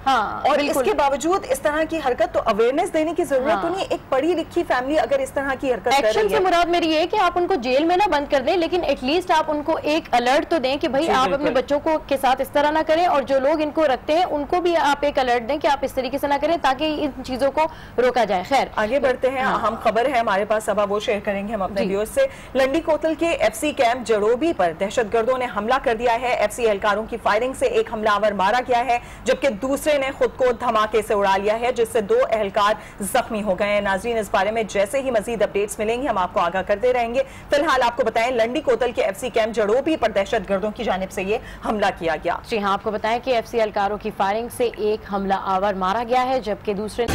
और इसके बावजूद इस तरह की हरकत, तो अवेयरनेस देने की जरूरत तो नहीं। एक पढ़ी लिखी फैमिली अगर इस तरह की हरकत कर रही है, एक्शन से मुराद मेरी ये कि आप उनको जेल में ना बंद कर दें, लेकिन एटलीस्ट आप उनको एक अलर्ट तो दें कि भाई आप अपने बच्चों को के साथ इस तरह ना करें, और जो लोग इनको रखते हैं उनको भी आप एक अलर्ट दें कि आप इस तरीके से ना करें, ताकि इन चीजों को रोका जाए। खैर आगे बढ़ते हैं। अहम खबर है हमारे पास, अब वो शेयर करेंगे हम अपने व्यूअर्स से। लंडी कोतल के एफसी कैंप जड़ोबी पर दहशतगर्दों ने हमला कर दिया है। एफसी एहलकारों की फायरिंग से एक हमलावर मारा गया है, जबकि दूसरे ने खुद को धमाके से उड़ा लिया है, जिससे 2 एहलकार जख्मी हो गए हैं। नाजरीन, इस बारे में जैसे ही मजीद अपडेट्स मिलेंगे हम आपको आगाह करते रहेंगे। फिलहाल आपको बताएं, लंडी कोतल के एफसी कैंप जड़ोबी पर दहशतगर्दों की जानिब से ये हमला किया गया। जी हाँ, आपको बताएं कि एफसी एहलकारों की फायरिंग से एक हमला आवर मारा गया है, जबकि दूसरे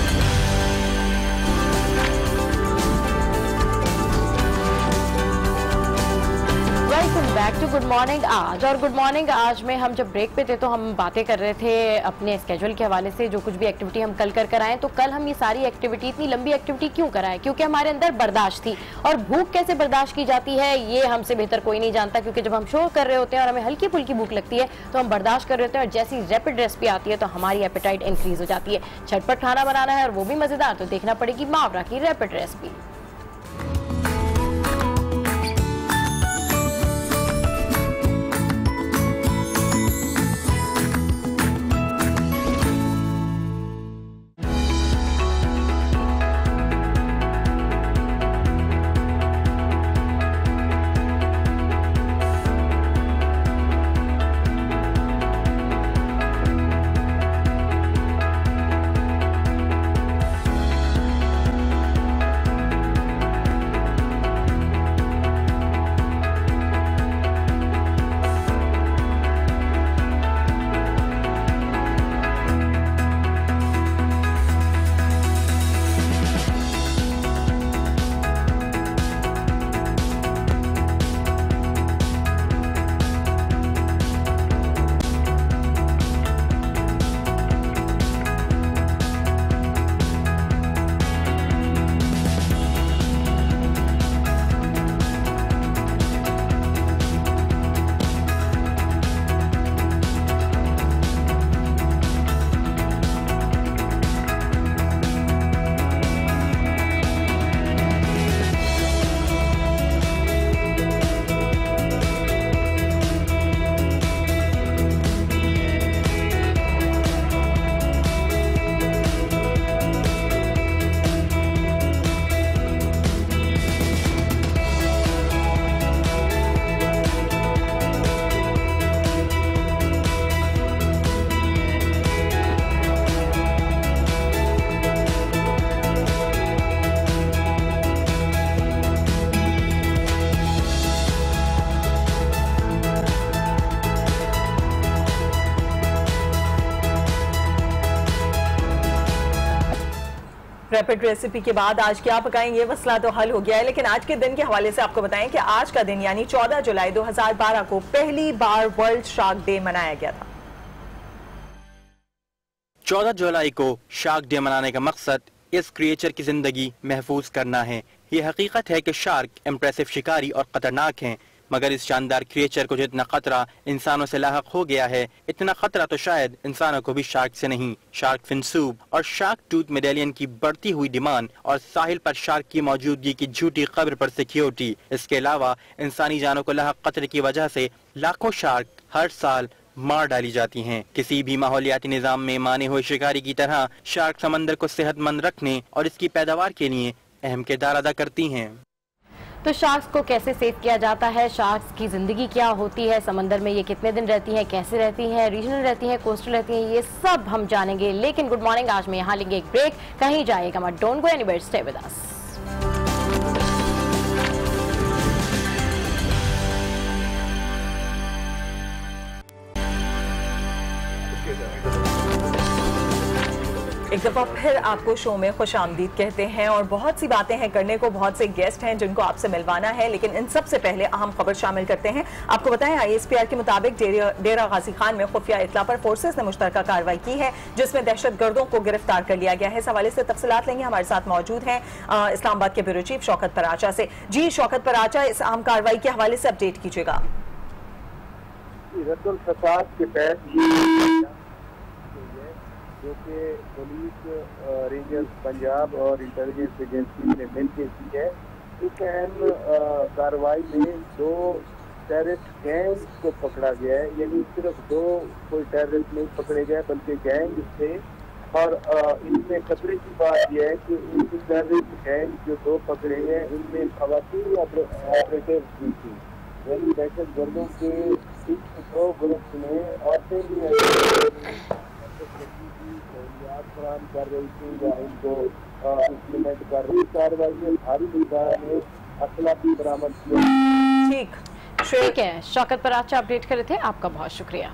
बैक टू गुड मॉर्निंग आज। और गुड मॉर्निंग आज में हम जब ब्रेक पे थे तो हम बातें कर रहे थे अपने स्केड्यूल के हवाले से, जो कुछ भी एक्टिविटी हम कल कर आए। तो कल हम ये सारी एक्टिविटी, इतनी लंबी एक्टिविटी क्यों कराएं? क्योंकि हमारे अंदर बर्दाश्त थी। और भूख कैसे बर्दाश्त की जाती है ये हमसे बेहतर कोई नहीं जानता, क्योंकि जब हम शो कर रहे होते हैं और हमें हल्की फुल्की भूख लगती है तो हम बर्दाश्त कर रहे होते हैं, और जैसी रैपिड रेसिपी आती है तो हमारी एपेटाइट इंक्रीज हो जाती है। झटपट खाना बनाना है और वो भी मजेदार, तो देखना पड़ेगी मावरा की रैपिड रेसिपी। रैपिड रेसिपी के बाद आज क्या पकाएंगे, मसला तो हल हो गया है। लेकिन आज के दिन के हवाले से आपको बताएं कि आज का दिन यानी 14 जुलाई 2012 को पहली बार वर्ल्ड शार्क डे मनाया गया था। 14 जुलाई को शार्क डे मनाने का मकसद इस क्रिएचर की जिंदगी महफूज करना है। ये हकीकत है कि शार्क इम्प्रेसिव शिकारी और खतरनाक हैं, मगर इस शानदार क्रिएचर को जितना खतरा इंसानों से लाहक हो गया है, इतना खतरा तो शायद इंसानों को भी शार्क से नहीं। शार्क फिन सूप और शार्क टूथ मेडेलियन की बढ़ती हुई डिमांड और साहिल पर शार्क की मौजूदगी की झूठी खबर पर सिक्योरिटी, इसके अलावा इंसानी जानों को लाहक खतरे की वजह से लाखों शार्क हर साल मार डाली जाती हैं। किसी भी माहौलियाती निजाम में माने हुए शिकारी की तरह शार्क समंदर को सेहतमंद रखने और इसकी पैदावार के लिए अहम किरदार अदा करती हैं। तो शार्क्स को कैसे सेव किया जाता है, शार्क्स की जिंदगी क्या होती है, समंदर में ये कितने दिन रहती हैं, कैसे रहती हैं, रीजनल रहती हैं, कोस्टल रहती हैं, ये सब हम जानेंगे। लेकिन गुड मॉर्निंग आज में यहाँ लेंगे एक ब्रेक, कहीं जाइएगा मत, don't go anywhere, stay with us. एक दफा फिर आपको शो में खुश आमदीद कहते हैं और बहुत सी बातें हैं करने को, बहुत से गेस्ट हैं जिनको आपसे मिलवाना है। लेकिन इन सब से पहले अहम खबर शामिल करते हैं। आपको बताएं ISPR के मुताबिक डेरा गाजी खान में खुफिया इत्तला पर फोर्सेस ने मुश्तरका कार्रवाई की है, जिसमें दहशतगर्दों को गिरफ्तार कर लिया गया है। इस हवाले से तफसीलात लेंगे, हमारे साथ मौजूद हैं इस्लामाबाद के ब्यूरो चीफ शौकत पराचा से। जी शौकत पराचा, इस अहम कार्रवाई के हवाले से अपडेट कीजिएगा। जो कि पुलिस, रेंजर्स पंजाब और इंटेलिजेंस एजेंसी ने मिलकर की है। इस अहम कार्रवाई में 2 टेररिस्ट गैंग को पकड़ा गया है, यानी सिर्फ 2 कोई टेररिस्ट नहीं पकड़े गए बल्कि गैंग थे और इनमें खतरे की बात यह है कि इनकी टेररिस्ट गैंग जो 2 पकड़े हैं इनमें खवातीन ऑपरेटर भी थी, यानी दहशत गर्दों के 2 ग्रुप में औरतें भी फराम कर रही थी या इनको इम्प्लीमेंट कर रही। कार्रवाई में भारी मिकदार में असला भी बरामद किया। ठीक है, शौकत पर आज अपडेट कर रहे थे, आपका बहुत शुक्रिया।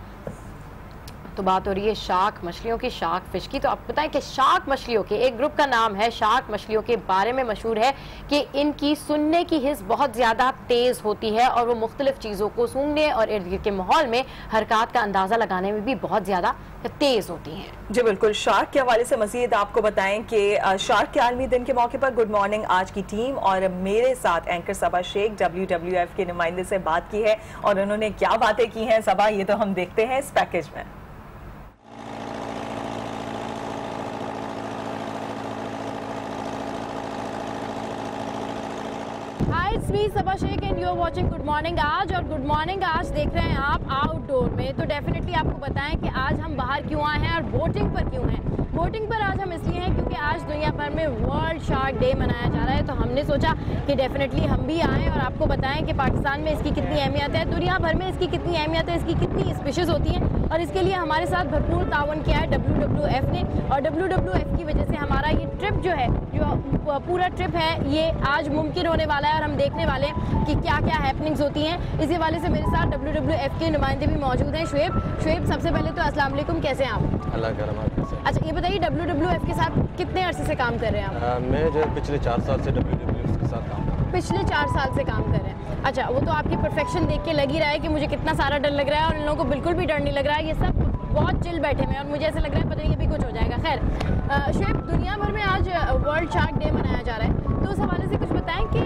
तो बात हो रही है शार्क मछलियों की, शार्क फिश की। तो आपको बताएं कि शार्क मछलियों के एक ग्रुप का नाम है, शार्क मछलियों के बारे में मशहूर है कि इनकी सुनने की हिस्स बहुत ज़्यादा तेज़ होती है और वो मुख्तलिफ चीज़ों को सूंघने और इर्द गिर्द के माहौल में हरकत का अंदाज़ा लगाने में भी बहुत ज़्यादा तेज़ होती हैं। जी बिल्कुल। शार्क के हवाले से मज़ीद आपको बताएं कि शार्क के आलमी दिन के मौके पर गुड मॉर्निंग आज की टीम और मेरे साथ एंकर सबा शेख WWF के नुमाइंदे से बात की है और उन्होंने क्या बातें की हैं सबा, ये तो हम देखते हैं इस पैकेज में। It's me Saba Shaikh and you are watching good morning आज। और गुड मॉर्निंग आज देख रहे हैं आप आउटडोर में, तो डेफिनेटली आपको बताएं कि आज हम बाहर क्यों आए हैं और बोटिंग पर क्यों हैं। बोटिंग पर आज हम इसलिए हैं क्योंकि आज दुनिया भर में वर्ल्ड शार्क डे मनाया जा रहा है, तो हमने सोचा कि डेफिनेटली हम भी आएँ और आपको बताएं कि पाकिस्तान में इसकी कितनी अहमियत है, दुनिया भर में इसकी कितनी अहमियत है, इसकी कितनी स्पीशीज़ होती हैं। और इसके लिए हमारे साथ भरपूर तावन किया है WWF ने, और WWF की वजह से हमारा ये ट्रिप जो है, जो पूरा ट्रिप है, ये आज मुमकिन होने वाला है और हम देखने वाले हैं कि क्या क्या हैपनिंग्स होती हैं। इसी वाले से मेरे साथ WWF के नुमाइंदे भी मौजूद हैं। शुएब, सबसे पहले तो अस्सलाम वालेकुम, कैसे हैं आप? अल्लाह करम। अच्छा ये बताइए WWF के साथ कितने अरसे से काम कर रहे हैं आप? मैं जो है पिछले 4 साल से WWF के साथ काम कर रहा हूँ। पिछले 4 साल से काम कर रहे हैं। अच्छा, वो तो आपकी परफेक्शन देख के लग ही रहा है कि मुझे कितना सारा डर लग रहा है और इन लोगों को बिल्कुल भी डर नहीं लग रहा है। ये सब बहुत चिल बैठे हुए हैं और मुझे ऐसा लग रहा है पता नहीं अभी कुछ हो जाएगा। खैर शुएब, दुनिया भर में आज वर्ल्ड शार्क डे मनाया जा रहा है, तो उस हवाले से कुछ बताएं कि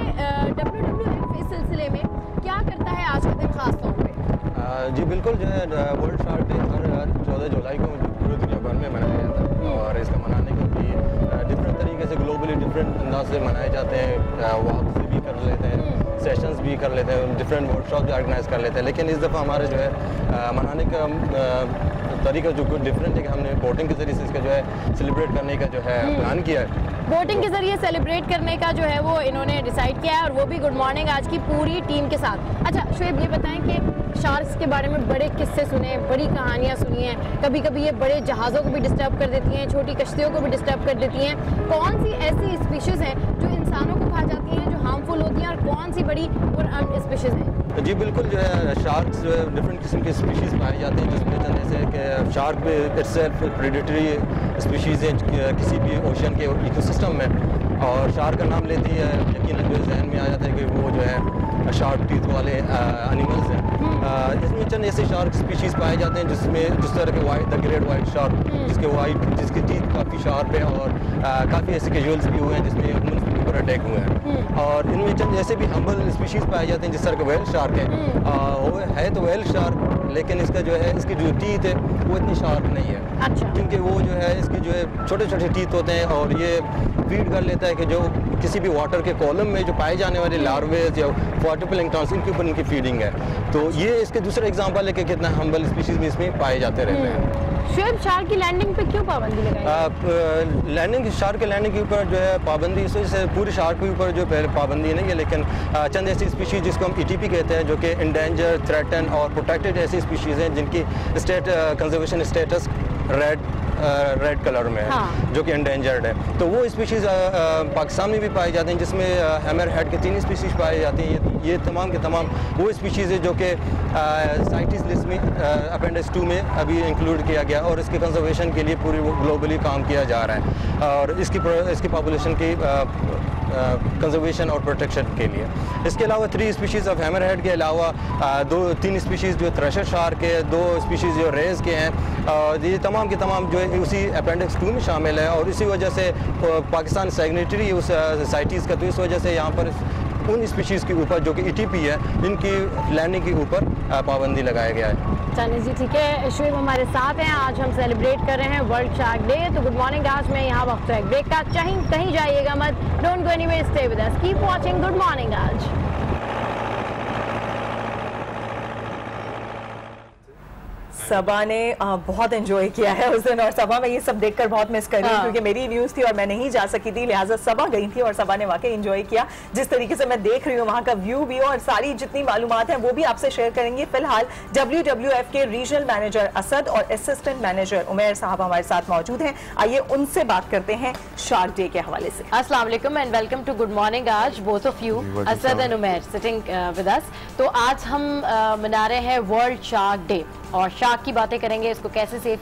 WWF इस सिलसिले में क्या करता है आज का दिन खास तौर पे? जी बिल्कुल, जो है वर्ल्ड शार्क डे हर 14 जुलाई को पूरे दुनिया भर में मनाया जाता है और इसका मनाने के लिए डिफरेंट तरीके से ग्लोबली डिफरेंट अंदाज से मनाए जाते हैं। वॉक भी कर लेते हैं, सेशंस भी कर लेते हैं, डिफरेंट वर्कशॉप भी ऑर्गेनाइज कर लेते हैं। लेकिन इस दफ़ा हमारे जो है मनाने का तरीका जो कुछ डिफरेंट है कि हमने बोटिंग के जरिए से इसका जो है सेलिब्रेट करने का जो है प्लान किया है। बोटिंग के जरिए सेलिब्रेट करने का जो है वो इन्होंने डिसाइड किया है और वो भी गुड मॉर्निंग आज की पूरी टीम के साथ। अच्छा शुएब, ये बताएं कि शार्क्स के बारे में बड़े किस्से सुने, बड़ी कहानियाँ सुनी हैं, कभी कभी ये बड़े जहाज़ों को भी डिस्टर्ब कर देती हैं, छोटी कश्तियों को भी डिस्टर्ब कर देती हैं। कौन सी ऐसी स्पीशीज़ हैं जो इंसानों को खा जाती हैं, जो हार्मफुल होती हैं, और कौन सी बड़ी और अन स्पीशीज़ हैं? जी बिल्कुल, जो है शार्क्स जो है डिफरेंट किस्म के स्पीशीज़ पाई जाती हैं, जिसमें जैसे कि शार्क में इटसेल्फ प्रेडेटरी स्पीशीज़ है किसी भी ओशन के इकोसिस्टम में, और शार्क का नाम लेती है यकीनन जो जहन में आ जाता है कि वो जो है शार्क टीथ वाले एनिमल्स हैं। इसमें चंद ऐसे शार्क स्पीशीज़ पाए जाते हैं जिसमें जिस तरह के द ग्रेट वाइट शार्क, जिसके टीथ काफ़ी शार्प है और काफ़ी ऐसे कैजुअल्स भी हुए हैं जिसमें ह्यूमन्स के ऊपर अटैक हुए हैं। और इनमें चंद ऐसे भी हम्बल स्पीशीज़ पाए जाते हैं जिस तरह का वेल शार्क है। वो है तो वेल शार्क, लेकिन इसका जो है इसकी जो टीथ है वो इतनी शार्प नहीं है। अच्छा। क्योंकि वो जो है इसके जो है छोटे छोटे टीथ होते हैं और ये फीड कर लेता है कि जो किसी भी वाटर के कॉलम में जो पाए जाने वाले लार्वेज या वाटर प्लैंक्टन्स इनके ऊपर इनकी फीडिंग है। तो ये इसके दूसरा एग्जांपल है कि कितना हम्बल स्पीशीज़ में इसमें पाए जाते रहते हैं। शुएब, शार्क की लैंडिंग पे क्यों पाबंदी लगाई? लैंडिंग शार्क के लैंडिंग के ऊपर जो है पाबंदी, इस वजह से पूरे शार्क के ऊपर जो पहले पाबंदी नहीं है, लेकिन चंद ऐसी स्पीशीज़ जिसको हम ETP कहते हैं, जो कि इंडेंजर, थ्रेटन और प्रोटेक्टेड ऐसी स्पीशीज़ हैं जिनकी state conservation status red colour में है। हाँ। जो कि इंडेंजर्ड है। तो वो स्पीशीज़ पाकिस्तान में भी पाई जाती हैं, जिसमें हैमर हेड के 3 स्पीशीज़ पाई जाती हैं। ये तमाम के तमाम वो स्पीशीज़ है जो कि साइटिस लिस्ट में अपेंडिक्स 2 में अभी इंक्लूड किया गया और इसके कंजर्वेशन के लिए पूरी ग्लोबली काम किया जा रहा है और इसकी पॉपुलेशन की कंजर्वेशन और प्रोटेक्शन के लिए। इसके अलावा 3 स्पीशीज़ ऑफ हैमर हेड के अलावा 2-3 स्पीशीज़ जो थ्रेशर शार्क है, 2 स्पीशीज़ जो रेज के हैं, और ये तमाम के तमाम जो है उसी अपेंडिक्स 2 में शामिल है। और इसी वजह से पाकिस्तान सिग्नेटरी उस साइटीज़ का, तो इस वजह से यहाँ पर उन स्पीशीज़ के ऊपर जो कि ETP है, इनकी लैंडिंग के ऊपर पाबंदी लगाया गया है। चलिए जी, ठीक है। शुएब हमारे साथ हैं, आज हम सेलिब्रेट कर रहे हैं वर्ल्ड शार्क डे। तो गुड मॉर्निंग आज मैं यहाँ वक्त है ब्रेक का, कहीं जाइएगा मत, don't go anywhere, stay with us, keep watching good morning आज। सबा ने बहुत एंजॉय किया है उस दिन, और सबा में ये सब देखकर बहुत मिस कर रही हूँ क्योंकि मेरी न्यूज थी और मैं नहीं जा सकी थी, लिहाजा सबा गई थी और सबा ने वाकई एंजॉय किया। जिस तरीके से मैं देख रही हूँ वहाँ का व्यू भी, और सारी जितनी मालूमात है वो भी आपसे शेयर करेंगे। फिलहाल WWF के रीजनल मैनेजर असद और असिस्टेंट मैनेजर उमेर साहब हमारे साथ मौजूद हैं। आइए उनसे बात करते हैं शार्क डे के हवाले से। अस्सलाम वालेकुम and welcome to good morning आज both of you, Asad and Umer sitting with us. तो आज हम मना रहे हैं वर्ल्ड शार्क डे और शार्क की बातें करेंगे, इसको कैसे सेव